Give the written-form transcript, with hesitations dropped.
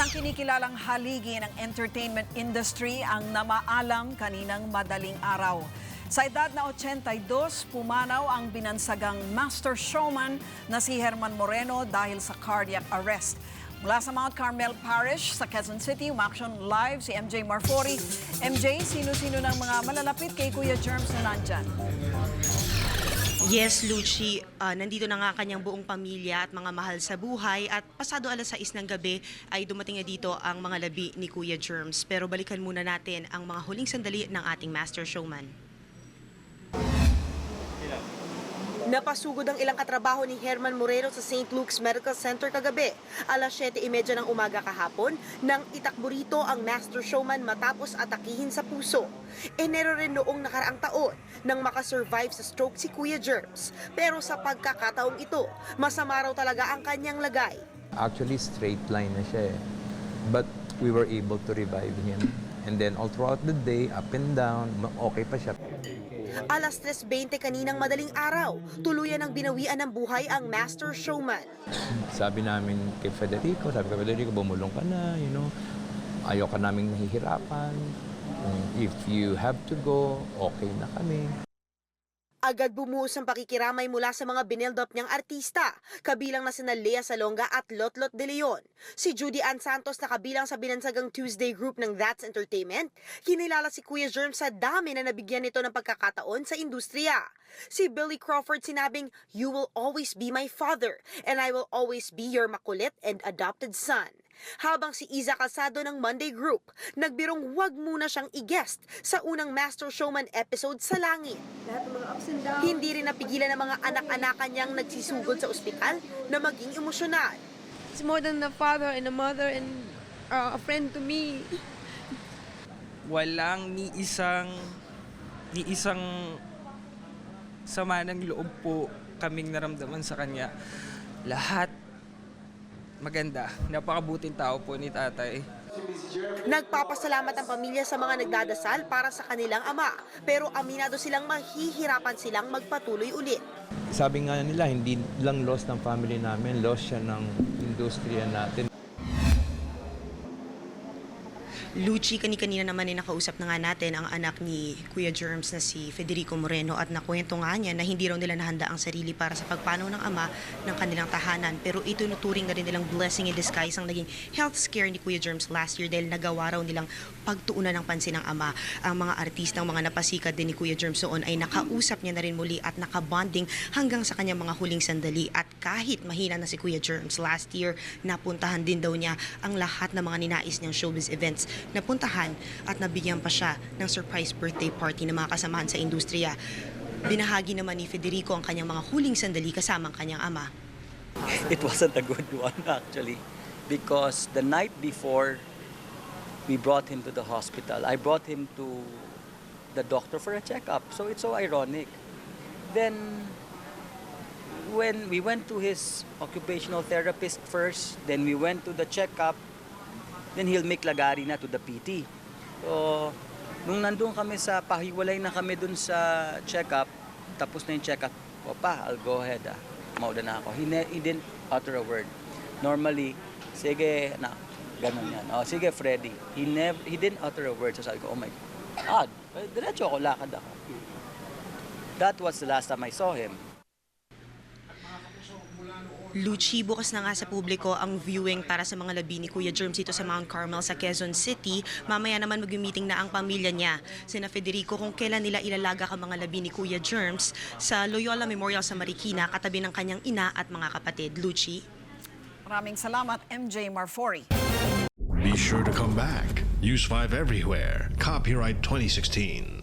Isang kinikilalang haligi ng entertainment industry ang namaalam kaninang madaling araw. Sa edad na 82, pumanaw ang binansagang master showman na si Herman Moreno dahil sa cardiac arrest. Mula sa Mount Carmel Parish sa Quezon City, umaksyon live si MJ Marfori. MJ, sino-sino ng mga malalapit kay Kuya Germs na nandyan? Yes, Lucy, nandito na nga kanyang buong pamilya at mga mahal sa buhay at pasado alas 6 ng gabi ay dumating na dito ang mga labi ni Kuya Germs. Pero balikan muna natin ang mga huling sandali ng ating master showman. Napasugod ang ilang katrabaho ni Herman Moreno sa St. Luke's Medical Center kagabi. Alas 7:30 ng umaga kahapon nang itakbo rito ang master showman matapos atakihin sa puso. Enero rin noong nakaraang taon nang makasurvive sa stroke si Kuya Germs. Pero sa pagkakataong ito, masama raw talaga ang kanyang lagay. Actually, straight line na siya eh. But we were able to revive him. And then all throughout the day, up and down, okay pa siya. Alas 3:20 kaninang madaling araw, tuluyan ang binawian ng buhay ang master showman. Sabi namin kay Federico, bumulong ka na, ayaw ka naming nahihirapan. If you have to go, okay na kami. Agad bumuhos ang pakikiramay mula sa mga binildop niyang artista, kabilang na sina Lea Salonga at Lotlot de Leon. Si Judy Ann Santos na kabilang sa binansagang Tuesday group ng That's Entertainment, kinilala si Kuya Germs sa dami na nabigyan nito ng pagkakataon sa industriya. Si Billy Crawford sinabing, "You will always be my father, and I will always be your makulit and adopted son." Habang si Iza Calzado ng Monday Group, nagbirong wag muna siyang i-guest sa unang Master Showman episode sa Langit. Hindi rin napigilan ng mga anak-anakan niyang nagsisugod sa ospital na maging emosyonal. It's more than a father and a mother and a friend to me. Walang ni isang sama ng loob po kaming naramdaman sa kanya. Lahat maganda. Napakabuting tao po ni tatay. Nagpapasalamat ang pamilya sa mga nagdadasal para sa kanilang ama, pero aminado silang mahihirapan silang magpatuloy ulit. Sabi nga nila, hindi lang loss ng family namin, loss siya ng industriya natin. Lucy, kanina naman ay nakausap na nga natin ang anak ni Kuya Germs na si Federico Moreno at nakwento nga niya na hindi raw nila nahanda ang sarili para sa pagpanaw ng ama ng kanilang tahanan. Pero ito nuturing na rin nilang blessing in disguise ang naging health scare ni Kuya Germs last year dahil nagawa raw nilang pagtuunan ng pansin ng ama. Ang mga artistang mga napasikat din ni Kuya Germs noon ay nakausap niya na rin muli at nakabonding hanggang sa kanyang mga huling sandali. At kahit mahina na si Kuya Germs last year, napuntahan din daw niya ang lahat ng mga ninais niyang showbiz events. Napuntahan at nabigyan pa siya ng surprise birthday party ng mga kasamahan sa industriya. Binahagi naman ni Federico ang kanyang mga huling sandali kasama ang kanyang ama. It wasn't a good one actually because the night before we brought him to the hospital, I brought him to the doctor for a checkup. So it's so ironic. Then when we went to his occupational therapist first, then we went to the checkup, then he'll make lagari na to the PT. So, nung nandun kami sa pahiwalay na kami dun sa check-up, tapos na yung check-up, "Opa, I'll go ahead mauda na ako." He didn't utter a word. Normally, sige, na, ganun yan. "Oh, sige, Freddy." He didn't utter a word. So sabi ko, "Oh my God, diretso ako, lakad ako." That was the last time I saw him. Lucy, bukas na nga sa publiko ang viewing para sa mga labi ni Kuya Germs dito sa Mount Carmel sa Quezon City. Mamaya naman mag-meeting na ang pamilya niya. Sina Federico kung kailan nila ilalaga ang mga labi ni Kuya Germs sa Loyola Memorial sa Marikina katabi ng kanyang ina at mga kapatid. Lucy? Maraming salamat, MJ Marfori. Be sure to come back. Use 5 everywhere. Copyright 2016.